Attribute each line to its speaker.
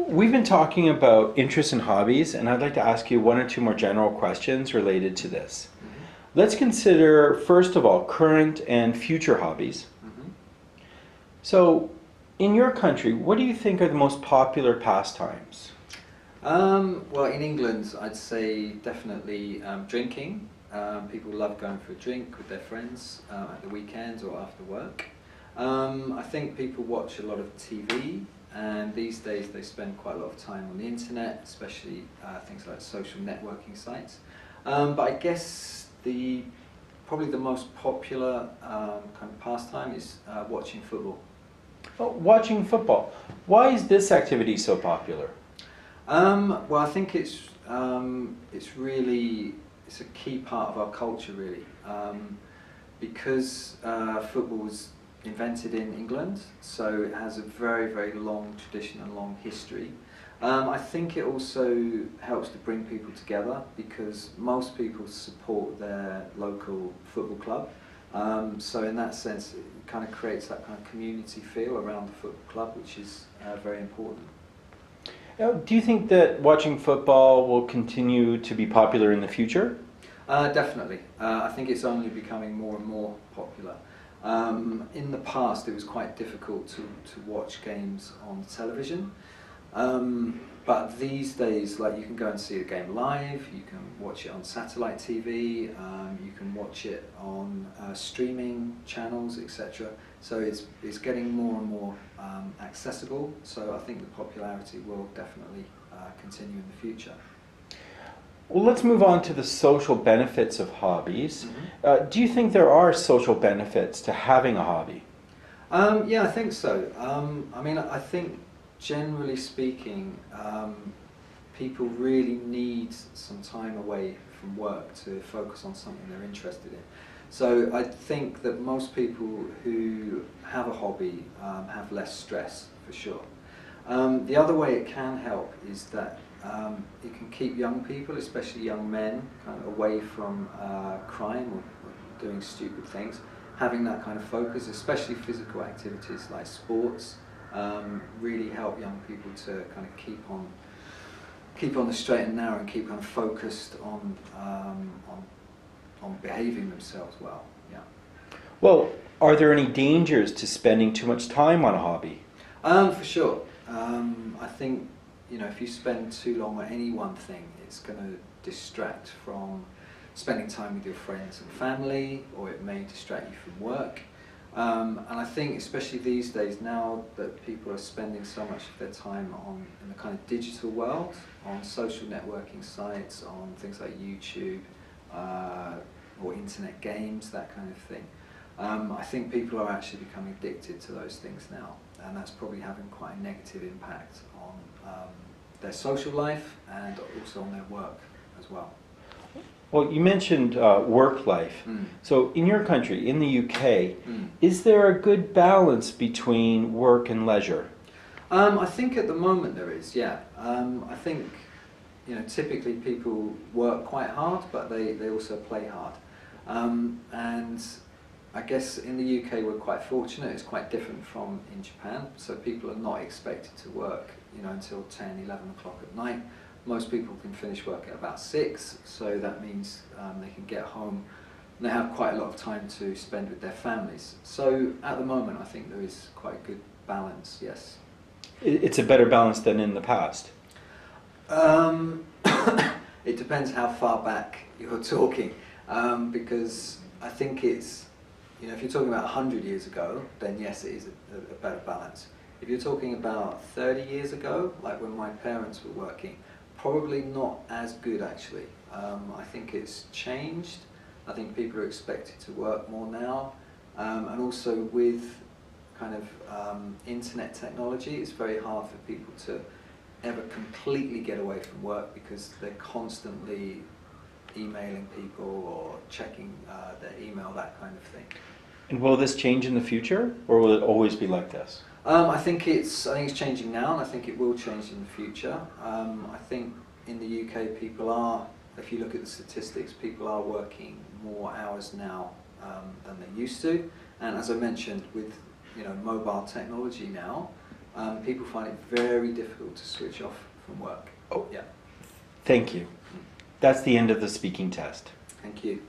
Speaker 1: We've been talking about interests and hobbies, and I'd like to ask you one or two more general questions related to this.
Speaker 2: Mm-hmm.
Speaker 1: Let's consider, first of all, current and future hobbies.
Speaker 2: Mm-hmm.
Speaker 1: So, in your country, what do you think are the most popular pastimes?
Speaker 2: Well, in England, I'd say definitely drinking. People love going for a drink with their friends at the weekends or after work. I think people watch a lot of TV, and these days they spend quite a lot of time on the internet, especially things like social networking sites. But I guess probably the most popular kind of pastime is watching football.
Speaker 1: Oh, watching football. Why is this activity so popular?
Speaker 2: Well, I think it's a key part of our culture, really, because football was invented in England, so it has a very, very long tradition and long history. I think it also helps to bring people together because most people support their local football club. So in that sense, it kind of creates that kind of community feel around the football club, which is very important.
Speaker 1: Now, do you think that watching football will continue to be popular in the future?
Speaker 2: Definitely. I think it's only becoming more and more popular. In the past, it was quite difficult to watch games on television. But these days, like, you can go and see a game live, you can watch it on satellite TV, you can watch it on streaming channels, etc. So it's getting more and more accessible. So I think the popularity will definitely continue in the future.
Speaker 1: Well, let's move on to the social benefits of hobbies.
Speaker 2: Mm-hmm.
Speaker 1: Do you think there are social benefits to having a hobby?
Speaker 2: Yeah, I think so. I mean, I think generally speaking, people really need some time away from work to focus on something they're interested in. So I think that most people who have a hobby have less stress, for sure. The other way it can help is that it can keep young people, especially young men, kind of away from crime or doing stupid things. Having that kind of focus, especially physical activities like sports, really help young people to kind of keep on the straight and narrow and keep kind of focused on behaving themselves well. Yeah.
Speaker 1: Well, are there any dangers to spending too much time on a hobby?
Speaker 2: For sure. I think, if you spend too long on any one thing, it's going to distract from spending time with your friends and family, or it may distract you from work. And I think, especially these days, now that people are spending so much of their time in the kind of digital world, on social networking sites, on things like YouTube, or internet games, that kind of thing. I think people are actually becoming addicted to those things now, and that's probably having quite a negative impact on their social life and also on their work as well.
Speaker 1: Well, you mentioned work life. So in your country, in the UK, is there a good balance between work and leisure?
Speaker 2: I think at the moment there is, yeah. I think, typically people work quite hard, but they also play hard. And I guess in the UK we're quite fortunate. It's quite different from in Japan. So people are not expected to work, until 10, 11 o'clock at night. Most people can finish work at about 6, so that means they can get home and they have quite a lot of time to spend with their families. So at the moment I think there is quite a good balance, yes.
Speaker 1: It's a better balance than in the past.
Speaker 2: It depends how far back you're talking, because I think it's, if you're talking about 100 years ago, then yes, it is a better balance. If you're talking about 30 years ago, like when my parents were working, probably not as good actually. I think it's changed. I think people are expected to work more now, and also with kind of internet technology, it's very hard for people to ever completely get away from work because they're constantly emailing people or checking their email, that kind of thing.
Speaker 1: And will this change in the future, or will it always be like this?
Speaker 2: I think it's changing now, and I think it will change in the future. I think in the UK people are, if you look at the statistics, people are working more hours now than they used to. And as I mentioned, with mobile technology now, People find it very difficult to switch off from work.
Speaker 1: Oh.
Speaker 2: Yeah.
Speaker 1: Thank you. That's the end of the speaking test.
Speaker 2: Thank you.